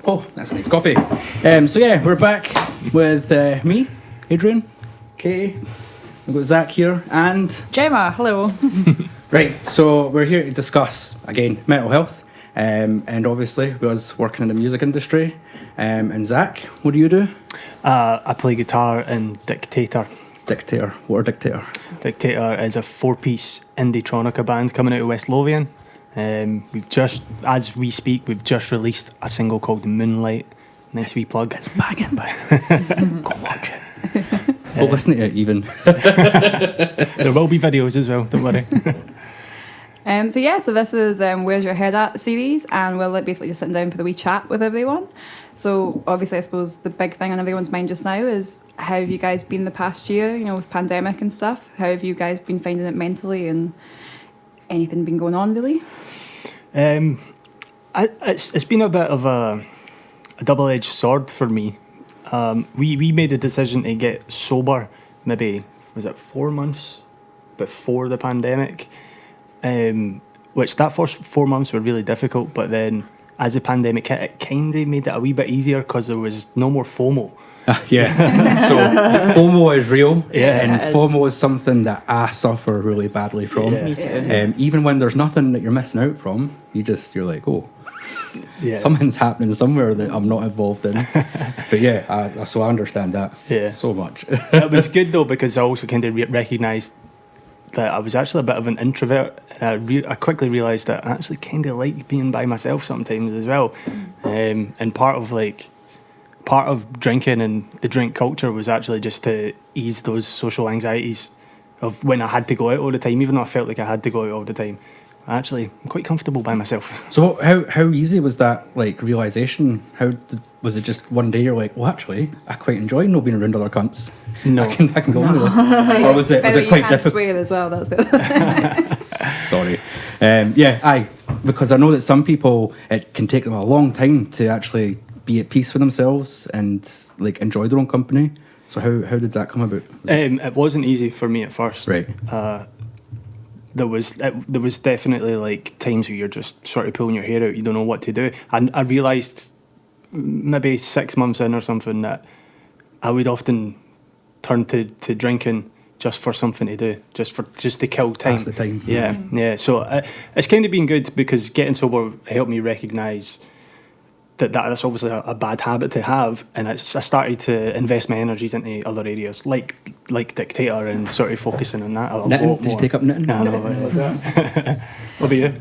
Oh, that's a nice coffee. So yeah, we're back with me, Adrian, Katie. We've got Zach here and Gemma, hello. right. So we're here to discuss again mental health, and obviously we was working in the music industry. And Zach, what do you do? I play guitar in Dictator. Dictator. What are Dictator? Dictator is a 4-piece indie-tronica band coming out of West Lothian. We've just, as we speak, we've just released a single called Moonlight. Nice wee plug. It's banging, but go watch it. Go listen to it even. There will be videos as well, don't worry. So this is Where's Your Head At series, and we're basically just sitting down for the wee chat with everyone. So obviously I suppose the big thing on everyone's mind just now is how have you guys been the past year, with pandemic and stuff? How have you guys been finding it mentally, and anything been going on really? It's been a bit of a double-edged sword for me. We made a decision to get sober maybe, was it 4 months before the pandemic? Which that first 4 months were really difficult, but then as the pandemic hit, it kind of made it a wee bit easier because there was no more FOMO. Yeah. So FOMO is real, Yeah, and it is. FOMO is something that I suffer really badly from. Yeah. Me too. Even when there's nothing that you're missing out from, you're like, oh, Yeah. something's happening somewhere that I'm not involved in. But yeah, so I understand that so much. It was good though, because I also kind of recognised that I was actually a bit of an introvert, and I quickly realised that I actually kind of like being by myself sometimes as well. And part of drinking and the drink culture was actually just to ease those social anxieties of when I had to go out all the time, even though I felt like I had to go out all the time. I'm quite comfortable by myself. So how easy was that realisation? Was it just one day you're like, well, actually, I quite enjoy not being around other cunts. No. I can go on with this. Or was it quite difficult? Swear as well. That's the Sorry. Because I know that some people, it can take them a long time to actually be at peace with themselves and enjoy their own company. So how did that come about? It wasn't easy for me at first. Right. There was definitely times where you're just sort of pulling your hair out. You don't know what to do. And I realised maybe 6 months in or something that I would often turn to drinking just for something to do, just to kill time. Pass the time. Yeah. So it's kind of been good because getting sober helped me recognise that's obviously a bad habit to have, and I started to invest my energies into other areas like Dictator and sort of focusing on that a Knitting? lot more. Did you take up knitting? No. What about you?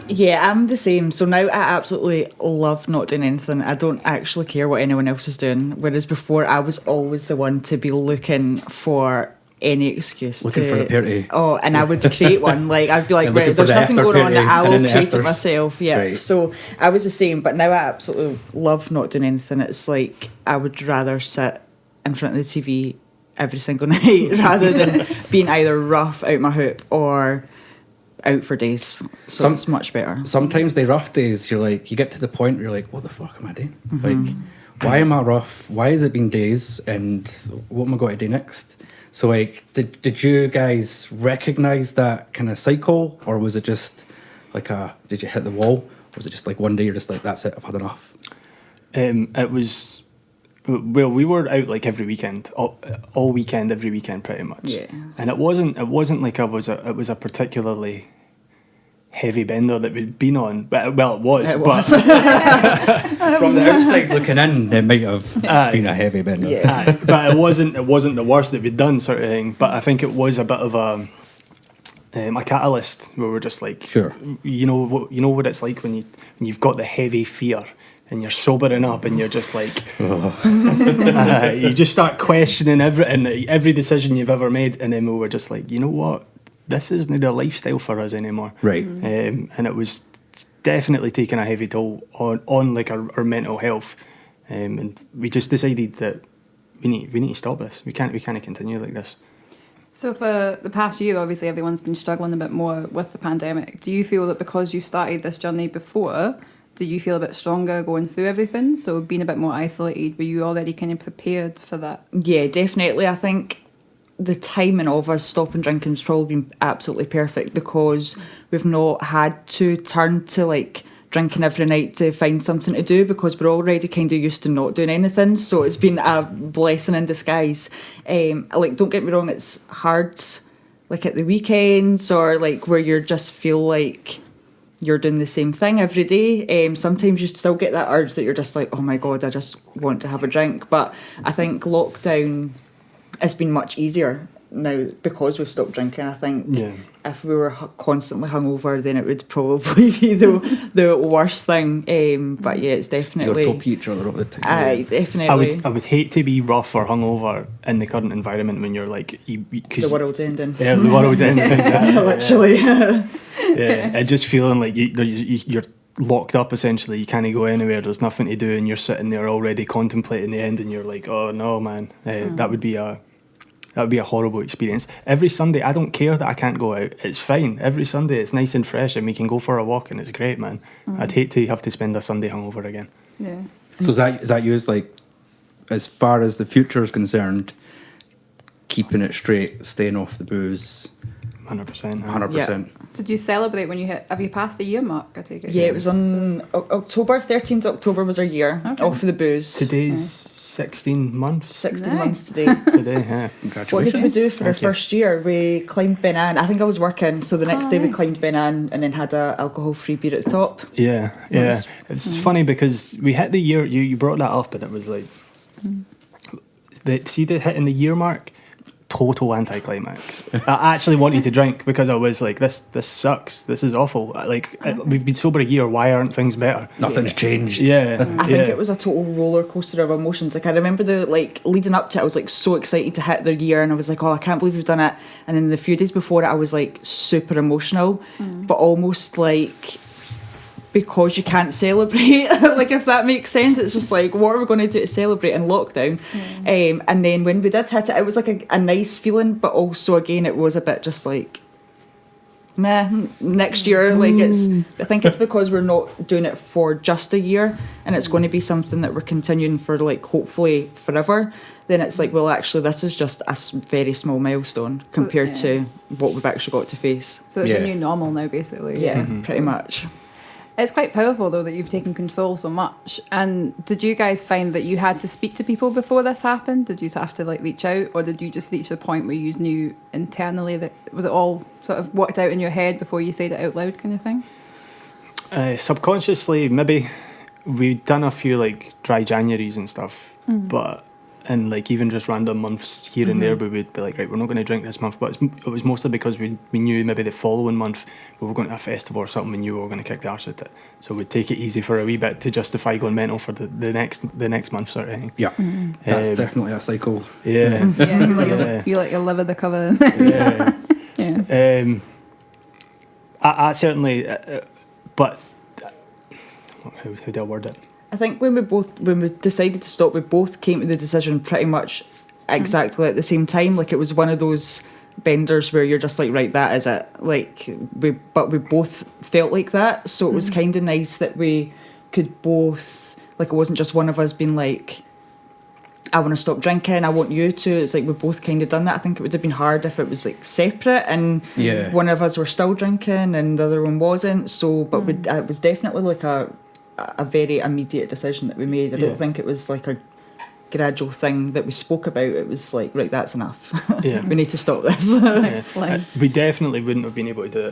Yeah, I'm the same. So now I absolutely love not doing anything. I don't actually care what anyone else is doing. Whereas before, I was always the one to be looking for any excuse Looking for the party. Oh, and I would create one. I'd be like, You're looking right, there's for the nothing after going on. party I and will then the create it afters. myself. Yeah. Right. So I was the same, but now I absolutely love not doing anything. It's like I would rather sit in front of the TV every single night rather than being either rough out my hoop or out for days. So it's much better. Sometimes the rough days, you get to the point where you're like, what the fuck am I doing? Why am I rough? Why has it been days? And what am I going to do next? So did you guys recognise that kind of cycle, or was it just did you hit the wall? Or was it just one day you're just like, that's it, I've had enough? It was, well, we were out every weekend, all weekend, every weekend pretty much. Yeah. And it wasn't like it was a particularly heavy bender that we'd been on, but it was. From the outside looking in, it might have been a heavy bender. Yeah. But it wasn't the worst that we'd done, sort of thing. But I think it was a bit of a catalyst where we're just like, Sure. you know what it's like when you've got the heavy fear and you're sobering up and you're just like, you just start questioning every decision you've ever made, and then we were just like, you know what, this isn't a lifestyle for us anymore. Right. And it was definitely taking a heavy toll on our mental health, and we just decided that we need to stop this. We can't continue like this. So for the past year, obviously everyone's been struggling a bit more with the pandemic. Do you feel that because you started this journey before, did you feel a bit stronger going through everything? So being a bit more isolated, were you already kind of prepared for that? Yeah, definitely. I think the timing of us stopping drinking has probably been absolutely perfect because we've not had to turn to like drinking every night to find something to do because we're already kind of used to not doing anything. So it's been a blessing in disguise. Like, don't get me wrong, it's hard like at the weekends or like where you just feel like you're doing the same thing every day. Sometimes you still get that urge that you're just like, oh my God, I just want to have a drink. But I think lockdown has been much easier now because we've stopped drinking. I think if we were constantly hungover, then it would probably be the worst thing. But yeah, it's definitely... You're top each other all the time. Aye, definitely. I would hate to be rough or hungover in the current environment when you're like... The world's ending. Yeah, the world's ending. Literally. Yeah, and just feeling like you're locked up essentially. You can't go anywhere. There's nothing to do, and you're sitting there already contemplating the end, and you're like, "Oh no, man, that would be a horrible experience." Every Sunday, I don't care that I can't go out. It's fine. Every Sunday, it's nice and fresh, and we can go for a walk, and it's great, man. I'd hate to have to spend a Sunday hungover again. Yeah. So is that you like, as far as the future is concerned, keeping it straight, staying off the booze? 100%. 100%. Did you celebrate when have you passed the year mark, I take it? Yeah, it was on October, 13th October was our year off the booze. Today's 16 months. 16 Nice. months today. Yeah. Congratulations. What did we do for our Thank you. first year? We climbed Ben Ann. I think I was working, so the next day we nice. climbed Ben Ann and then had a alcohol-free beer at the top. Yeah. Nice. It's funny because we hit the year. You brought that up, and it was like, the hitting the year mark. Total anticlimax. I actually wanted to drink because I was like, this sucks. This is awful. We've been sober a year. Why aren't things better? Nothing's changed. Yeah. I think it was a total roller coaster of emotions. Like I remember leading up to it, I was like so excited to hit the year, and I was like, oh, I can't believe we've done it. And then the few days before it, I was like super emotional, but almost like because you can't celebrate, like if that makes sense. It's just like, what are we going to do to celebrate in lockdown? And then when we did hit it, it was like a nice feeling, but also again it was a bit just like, meh, next year. Like I think it's because we're not doing it for just a year, and it's going to be something that we're continuing for like hopefully forever. Then it's like, well, actually, this is just a very small milestone compared to what we've actually got to face. So it's a new normal now, basically. Yeah, pretty much. It's quite powerful, though, that you've taken control so much. And did you guys find that you had to speak to people before this happened? Did you have to like reach out, or did you just reach the point where you knew internally that was it all sort of worked out in your head before you said it out loud, kind of thing? Subconsciously, maybe we'd done a few like dry Januaries and stuff, but and like even just random months here and there, we would be like, right, we're not going to drink this month. But it was mostly because we knew maybe the following month we were going to a festival or something. We knew we were going to kick the arse at it, so we'd take it easy for a wee bit to justify going mental for the next month sort of thing. Yeah, that's definitely a cycle. Yeah, You let your liver recover. yeah. I certainly, but how do I word it? I think when we decided to stop, we both came to the decision pretty much exactly at the same time. Like it was one of those benders where you're just like, right, that is it. Like we both felt like that, so it was kind of nice that we could both, like, it wasn't just one of us being like, I want to stop drinking, I want you to. It's like we both kind of done that. I think it would have been hard if it was like separate and one of us were still drinking and the other one wasn't. So, but it was definitely like a very immediate decision that we made. I don't think it was like a gradual thing that we spoke about. It was like, right, that's enough. Yeah. We need to stop this. We definitely wouldn't have been able to do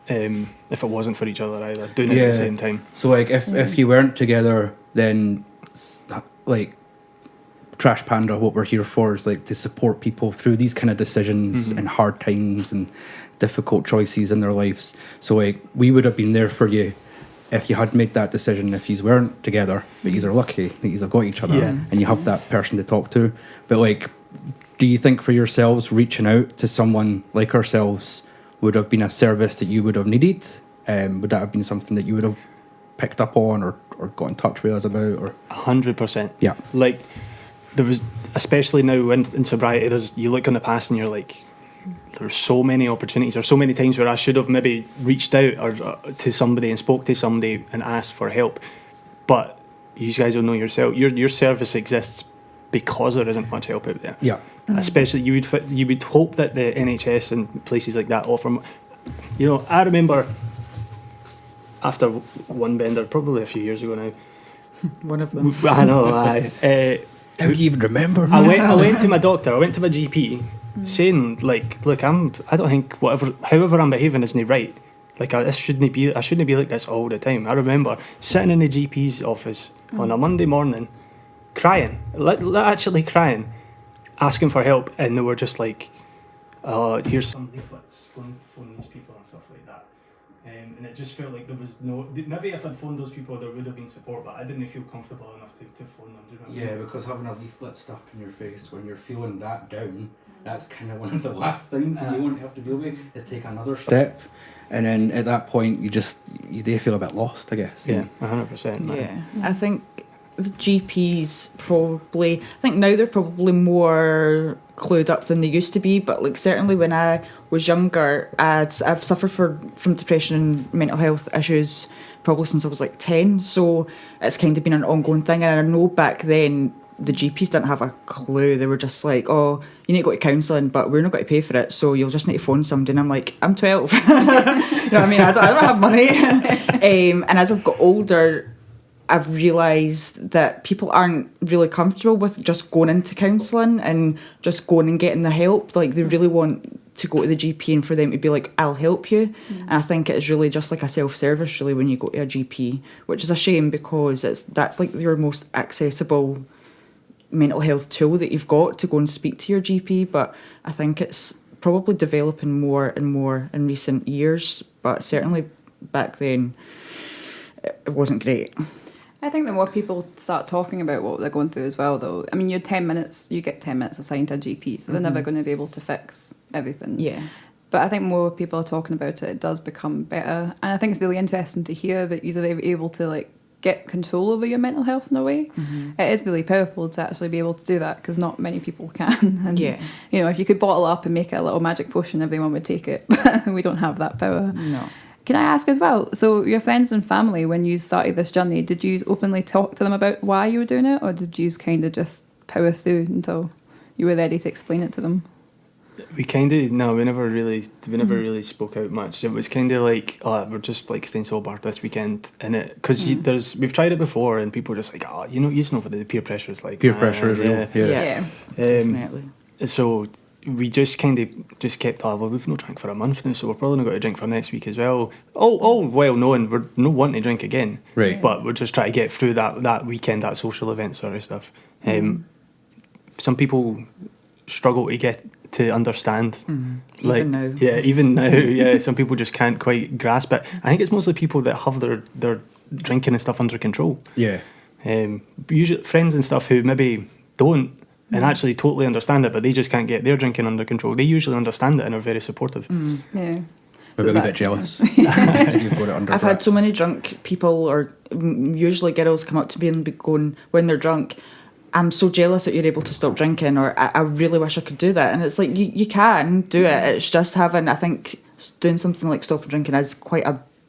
it if it wasn't for each other either, doing it at the same time. So like if you weren't together, then like Trash Panda, what we're here for is like to support people through these kind of decisions and hard times and difficult choices in their lives. So like we would have been there for you if you had made that decision, if you weren't together, but you are lucky that you have got each other and you have that person to talk to. But like, do you think for yourselves reaching out to someone like ourselves would have been a service that you would have needed? Would that have been something that you would have picked up on or got in touch with us about? Or 100%. Yeah. Like, there was, especially now in sobriety, you look in the past and you're like, there's so many opportunities. There's so many times where I should have maybe reached out or to somebody and spoke to somebody and asked for help. But you guys don't know yourself. Your service exists because there isn't much help out there. Yeah. Especially you would hope that the NHS and places like that offer. You know, I remember after one bender, probably a few years ago now. One of them. I know. How do you even remember? I went to my doctor. I went to my GP, saying like, look, I don't think however I'm behaving isn't right. Like I shouldn't be like this all the time. I remember sitting in the GP's office on a Monday morning, crying, actually crying, asking for help, and they were just like, here's some leaflets, go and phone these people and stuff like that. And it just felt like there was maybe if I'd phoned those people there would have been support, but I didn't feel comfortable enough to phone them. Do you know what I mean? Because having a leaflet stuffed in your face when you're feeling that down, that's kind of one of the last things you won't have to deal with, is take another step. And then at that point, you do feel a bit lost, I guess. Yeah, 100%. Yeah, I think the GPs probably, I think now they're probably more clued up than they used to be, but like certainly when I was younger, I've suffered from depression and mental health issues probably since I was like 10, so it's kind of been an ongoing thing. And I know back then the GPs didn't have a clue. They were just like, oh, you need to go to counselling, but we're not going to pay for it, so you'll just need to phone somebody. And I'm like, I'm 12. You know what I mean? I don't have money. And as I've got older, I've realised that people aren't really comfortable with just going into counselling and just going and getting the help. Like, they really want to go to the GP and for them to be like, I'll help you. And I think it's really just like a self-service, really, when you go to a GP, which is a shame because that's like your most accessible mental health tool that you've got to go and speak to your GP. But I think it's probably developing more and more in recent years. But certainly back then, it wasn't great. I think the more people start talking about what they're going through as well, though, I mean, you get 10 minutes assigned to a GP, so they're never going to be able to fix everything. Yeah. But I think more people are talking about it does become better. And I think it's really interesting to hear that you're able to, like, get control over your mental health in a way. It is really powerful to actually be able to do that because not many people can. And, you know, if you could bottle up and make it a little magic potion, everyone would take it. But we don't have that power. No. Can I ask as well, so your friends and family, when you started this journey, did you openly talk to them about why you were doing it, or did you kind of just power through until you were ready to explain it to them? We never really spoke out much. It was kind of like, we're just like staying sober this weekend, and because we've tried it before, and people are just like, you know what the peer pressure is like. Peer pressure is real. Yeah. Definitely. So we just kind of kept, we've not drank for a month now, so we're probably not going to drink for next week as well. All well knowing we're not wanting to drink again. Right. But we're just trying to get through that weekend, that social event sort of stuff. Some people struggle to get to understand. Like, even now. Yeah, even now, some people just can't quite grasp it. I think it's mostly people that have their drinking and stuff under control. Yeah. Usually friends and stuff who maybe don't and actually totally understand it, but they just can't get their drinking under control. They usually understand it and are very supportive. Yeah. Maybe a bit jealous. You've got it under I've had so many drunk people, or usually girls, come up to me and be going, when they're drunk, I'm so jealous that you're able to stop drinking, or I really wish I could do that. And it's like, you can do it. It's just I think doing something like stopping drinking is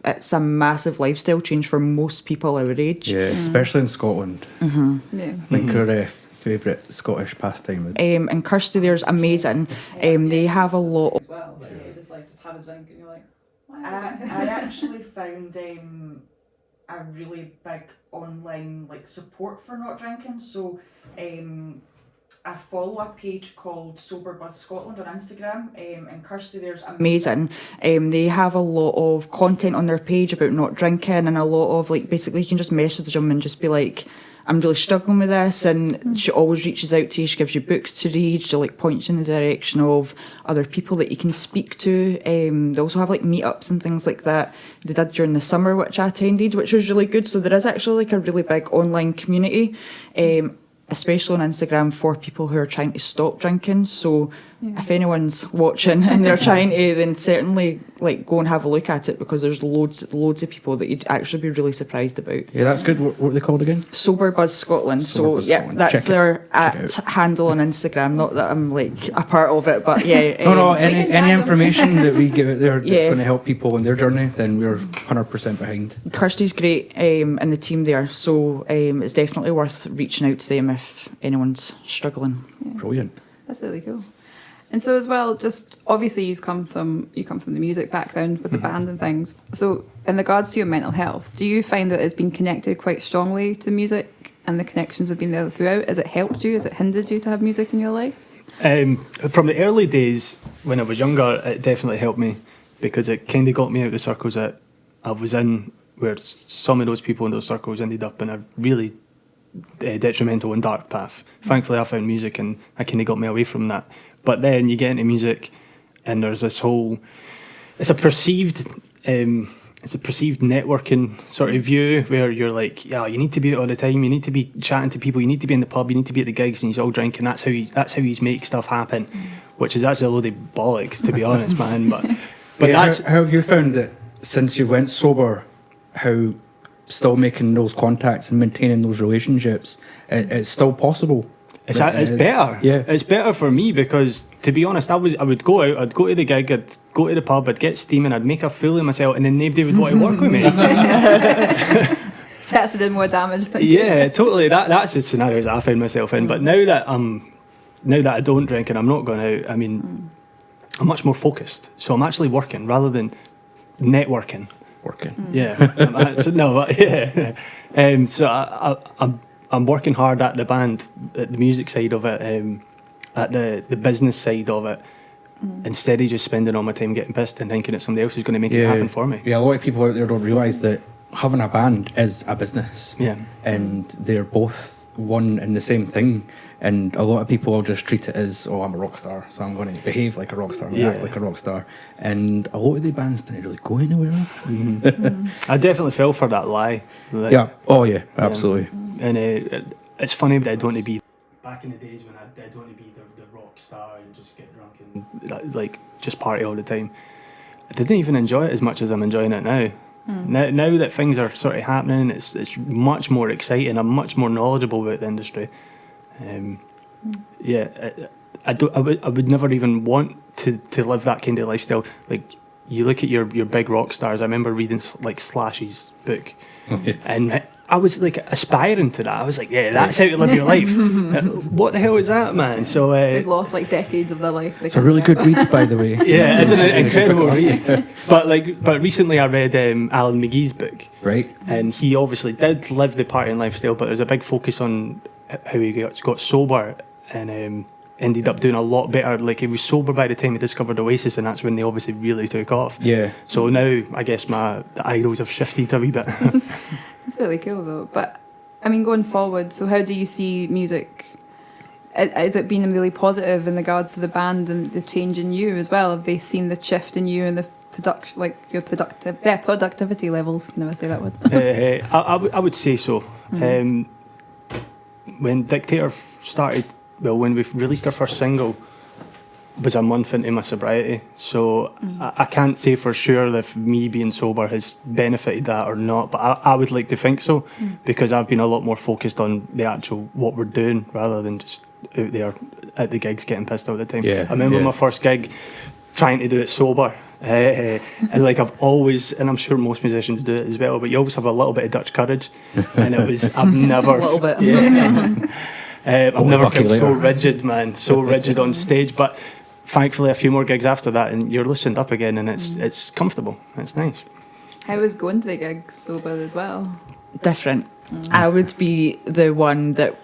it's a massive lifestyle change for most people our age. Yeah, especially in Scotland. Yeah. I think our favourite Scottish pastime. And Kirsty there's amazing. They have a lot of... As well, like you just have a drink and you're like, why? I actually found a really big online support for not drinking. So I follow a page called Sober Buzz Scotland on Instagram, and Kirsty there's amazing. They have a lot of content on their page about not drinking, and a lot of basically you can just message them and just be like, I'm really struggling with this, and she always reaches out to you. She gives you books to read. She points you in the direction of other people that you can speak to. They also have meetups and things like that. They did during the summer, which I attended, which was really good. So there is actually a really big online community, especially on Instagram, for people who are trying to stop drinking. So if anyone's watching and they're trying to, then certainly like go and have a look at it, because there's loads of people that you'd actually be really surprised about. Yeah, that's good. What are they called again? Sober Buzz Scotland. Sober Buzz Scotland. That's Check their it handle on Instagram. Not that I'm like a part of it, but yeah. No, any information that we give out there that's Yeah. going to help people in their journey, then we're 100% behind. Kirsty's great, and the team there, so it's definitely worth reaching out to them if anyone's struggling. Brilliant. That's really cool. And so as well, just obviously you come from the music background with the band and things. So in regards to your mental health, do you find that it's been connected quite strongly to music and the connections have been there throughout? Has it helped you? Has it hindered you to have music in your life? From the early days when I was younger, it definitely helped me, because it kind of got me out of the circles that I was in, where some of those people in those circles ended up in a really detrimental and dark path. Thankfully I found music and I kind of got me away from that. But then you get into music and there's this whole, it's a perceived networking sort of view, where you're like, yeah, you need to be out all the time, you need to be chatting to people, you need to be in the pub, you need to be at the gigs, and he's all drinking. That's how you make stuff happen, which is actually a load of bollocks, to be honest, man. But Yeah, that's how have you found it since you went sober, how still making those contacts and maintaining those relationships, it's still possible? it's better. Yeah. It's better for me, because to be honest, I would go out, I'd go to the gig, I'd go to the pub, I'd get steaming, I'd make a fool of myself, and then nobody would want to work with me. So that's did more damage than Yeah, totally. That's the scenarios I found myself in. But now that I don't drink and I'm not going out, I mean, I'm much more focused. So I'm actually working rather than networking. Yeah. So no, but yeah. So I'm working hard at the band, at the music side of it, at the business side of it, instead of just spending all my time getting pissed and thinking that somebody else is going to make it happen for me. Yeah, a lot of people out there don't realise that having a band is a business. Yeah. And they're both one and the same thing. And a lot of people will just treat it as, oh, I'm a rock star, so I'm going to behave like a rock star, and act like a rock star. And a lot of the bands didn't really go anywhere. I definitely fell for that lie. Like, Yeah. Oh, yeah. Absolutely. And it's funny that I don't want to be, back in the days when I don't want to be the rock star and just get drunk and like just party all the time, I didn't even enjoy it as much as I'm enjoying it now. Now that things are sort of happening, it's much more exciting. I'm much more knowledgeable about the industry. I would never even want to live that kind of lifestyle. Like, you look at your big rock stars. I remember reading like Slash's book, and I was like aspiring to that. I was like, yeah, that's how to live your life. What the hell is that, man? So they've lost like decades of their life. It's a really good read, by the way. Yeah, it's an incredible read. But recently I read Alan McGee's book, Right. and he obviously did live the partying lifestyle, but there's a big focus on how he got sober and ended up doing a lot better. Like, he was sober by the time he discovered Oasis, and that's when they obviously really took off. Yeah. So now I guess the idols have shifted a wee bit. It's really cool though. But I mean, going forward, so how do you see music? Is it been really positive in regards to the band and the change in you as well? Have they seen the shift in you and the productivity levels? Can I never say that word? I would say so. When Dictator started, when we released our first single, was a month into my sobriety, so I can't say for sure if me being sober has benefited that or not, but I would like to think so, because I've been a lot more focused on the actual what we're doing rather than just out there at the gigs getting pissed all the time. Yeah, I remember yeah. my first gig trying to do it sober, and like I've always, and I'm sure most musicians do it as well, but you always have a little bit of Dutch courage, and I've never A little bit. yeah. I've never lucky felt so later. rigid, man, so rigid on stage. But thankfully, a few more gigs after that, and you're loosened up again, and it's comfortable. It's nice. How was going to the gigs sober as well? Different. I would be the one that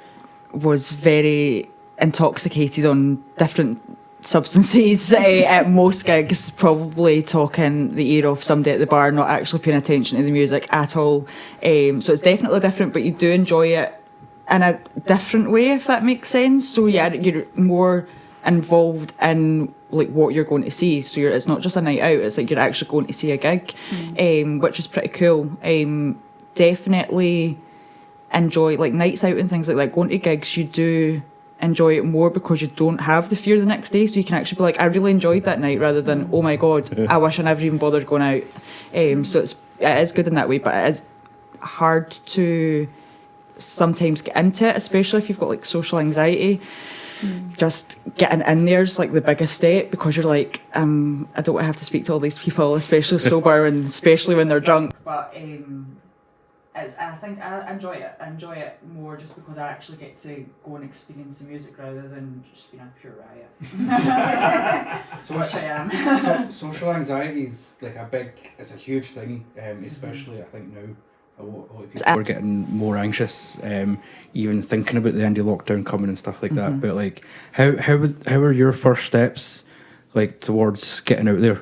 was very intoxicated on different substances at most gigs, probably talking the ear off somebody at the bar, not actually paying attention to the music at all. So it's definitely different, but you do enjoy it in a different way, if that makes sense. So yeah, you're more involved in like what you're going to see. So it's not just a night out, it's like you're actually going to see a gig, which is pretty cool. Definitely enjoy like nights out and things like that. Going to gigs, you do enjoy it more because you don't have the fear the next day, so you can actually be like, I really enjoyed that night, rather than, oh my god, I wish I never even bothered going out. So it is good in that way, but it is hard to sometimes get into it, especially if you've got like social anxiety. Just getting in there's like the biggest step, because you're like, I don't want to have to speak to all these people, especially sober and especially when they're drunk. But I think I enjoy it. I enjoy it more just because I actually get to go and experience the music rather than just being a pure riot. Which I am. Social anxiety is like it's a huge thing, especially I think now. A lot of people are getting more anxious, even thinking about the end of lockdown coming and stuff like that. But like, how are your first steps like towards getting out there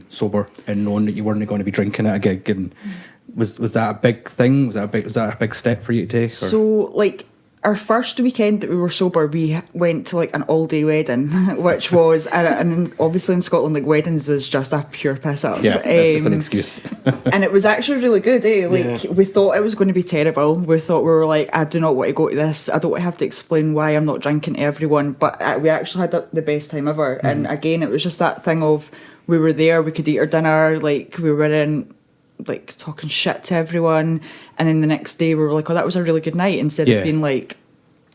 sober and knowing that you weren't going to be drinking at a gig? And was that a big thing? Was that a big step for you to take? Or? So like, our first weekend that we were sober, we went to like an all-day wedding, which was, and obviously in Scotland, like weddings is just a pure piss up. Yeah, that's just an excuse. And it was actually really good, eh? Like, we thought it was going to be terrible. We were like, I do not want to go to this. I don't want to have to explain why I'm not drinking to everyone. But we actually had the best time ever. And again, it was just that thing of, we were there, we could eat our dinner, like we were in, like talking shit to everyone, and then the next day we were like, oh, that was a really good night, instead of being like,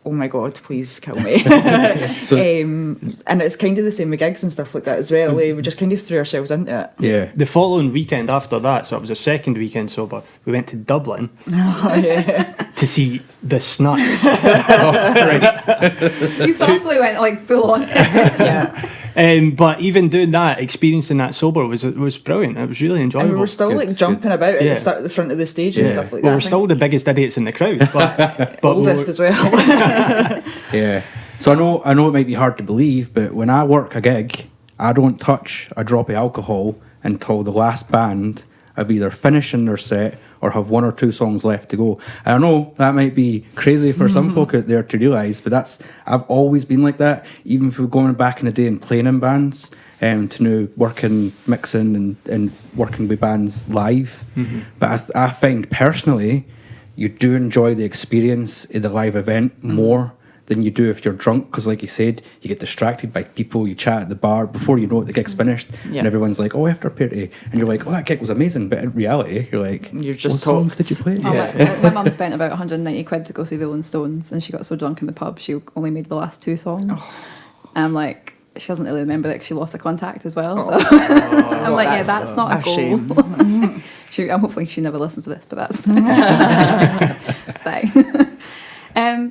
oh my god, please kill me. And it's kind of the same with gigs and stuff like that as well. We just kind of threw ourselves into it. Yeah. The following weekend after that, so it was a second weekend sober, we went to Dublin to see the Snuts. You probably went like full on. Yeah. But even doing that, experiencing that sober was brilliant. It was really enjoyable. And we were still like jumping about at the front of the stage and stuff like that. We were still the biggest idiots in the crowd, but oldest as well. Yeah. So I know it might be hard to believe, but when I work a gig, I don't touch a drop of alcohol until the last band have either finishing their set or have one or two songs left to go. And I know that might be crazy for some folk out there to realise, but I've always been like that, even if we're going back in the day and playing in bands, to now working, mixing and working with bands live. But I find personally, you do enjoy the experience of the live event more than you do if you're drunk, because like you said, you get distracted by people, you chat at the bar, before you know it, the gig's finished, and everyone's like, oh, after party, and you're like, oh, that gig was amazing, but in reality, you're like, you're just what songs did you play? My mum spent about 190 quid to go see the Rolling Stones, and she got so drunk in the pub, she only made the last two songs. And I'm like, she doesn't really remember that she lost a contact as well. So I'm like, yeah, that's not a goal. Shame. I'm hopefully she never listens to this, but that's it's fine.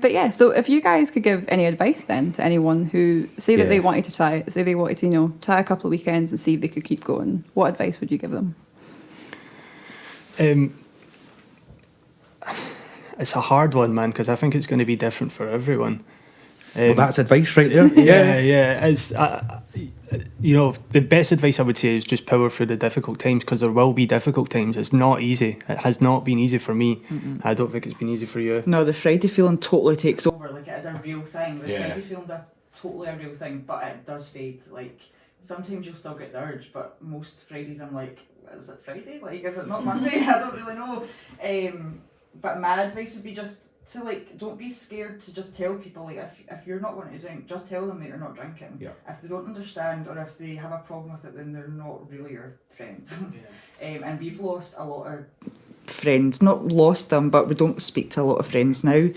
But yeah, so if you guys could give any advice then to anyone who say that they wanted to try to try a couple of weekends and see if they could keep going, what advice would you give them? It's a hard one, man, because I think it's going to be different for everyone. Well, that's advice right there. Yeah. It's, the best advice I would say is just power through the difficult times, because there will be difficult times. It's not easy. It has not been easy for me. I don't think it's been easy for you. No, the Friday feeling totally takes over. Like, it is a real thing. The Friday feeling's totally a real thing, but it does fade. Like, sometimes you'll still get the urge, but most Fridays I'm like, is it Friday? Like, is it not Monday? I don't really know. But my advice would be just to, like, don't be scared to just tell people, like, if you're not wanting to drink, just tell them that you're not drinking. Yeah. If they don't understand or if they have a problem with it, then they're not really your friend. And we've lost a lot of friends, not lost them, but we don't speak to a lot of friends now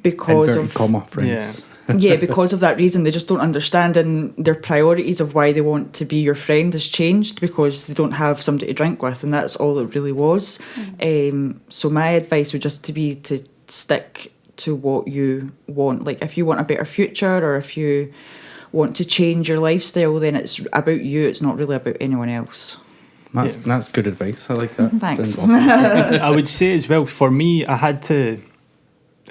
because of friends. Because of that reason. They just don't understand, and their priorities of why they want to be your friend has changed because they don't have somebody to drink with, and that's all it really was. So my advice would just be to stick to what you want. Like, if you want a better future or if you want to change your lifestyle, then it's about you, it's not really about anyone else. That's good advice. I like that. Thanks. Awesome. I would say as well, for me, it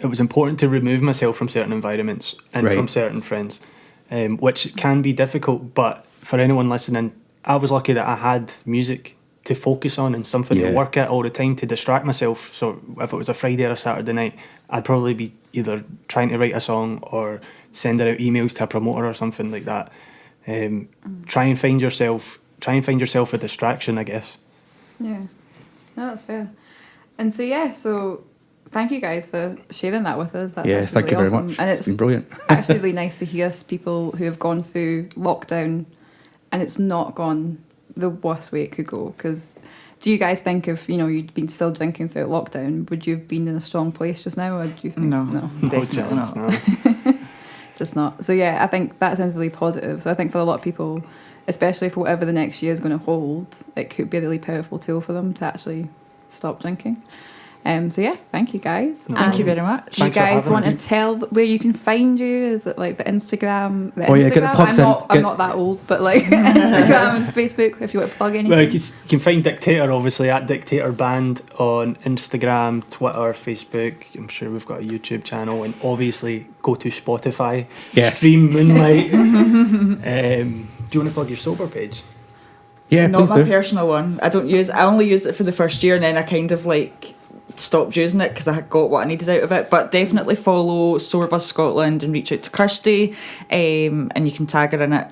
was important to remove myself from certain environments and from certain friends, which can be difficult, but for anyone listening, I was lucky that I had music to focus on and something to work at all the time to distract myself. So if it was a Friday or a Saturday night, I'd probably be either trying to write a song or sending out emails to a promoter or something like that. Try and find yourself a distraction, I guess. Yeah, no, that's fair. And so thank you guys for sharing that with us. That's Yeah, actually thank really you very awesome. much. And It's been brilliant. actually really nice to hear people who have gone through lockdown and it's not gone the worst way it could go. Because do you guys think if you'd been still drinking throughout lockdown, would you have been in a strong place just now, or do you think No, No definitely chance, not. no. just not? So yeah, I think that sounds really positive. So I think for a lot of people, especially for whatever the next year is going to hold, it could be a really powerful tool for them to actually stop drinking. So yeah, thank you guys. No, Thank you very much. Do you Thanks for guys having want to us. tell where you can find you? Is it like the Instagram? The Oh, yeah, Instagram? get the plugs I'm in. not that old, but like Instagram and Facebook if you want to plug anything. Well, you can find Dictator obviously at Dictator Band on Instagram, Twitter, Facebook. I'm sure we've got a YouTube channel, and obviously go to Spotify. Yes. Stream Moonlight. Do you want to plug your sober page? Yeah, Not please my do. personal one. I only used it for the first year, and then I kind of like stopped using it because I had got what I needed out of it. But definitely follow Sober Scotland and reach out to Kirsty, and you can tag her in it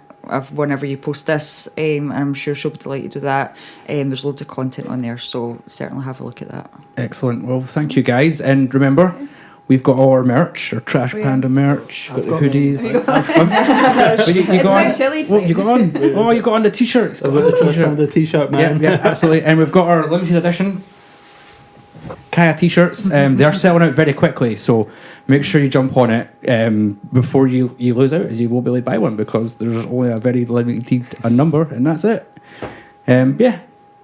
whenever you post this. And I'm sure she'll be delighted with that. There's loads of content on there, so certainly have a look at that. Excellent. Well, thank you guys, and remember, we've got all our merch, our Trash Oh, yeah. Panda merch, got I've the got hoodies. It's you very got chilly on, what, you got on? today. Oh, you got on the t-shirts. I've got the t-shirt, Yeah, man. yeah, absolutely. And we've got our limited edition Kaya t-shirts. They are selling out very quickly, so make sure you jump on it before you lose out. You won't be able to buy one because there's only a very limited number, and that's it. Yeah,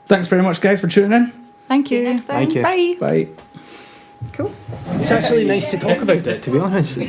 thanks very much, guys, for tuning in. Thank See you you. next time. Thank you. Bye. Bye. Cool. It's actually nice to talk about it, to be honest.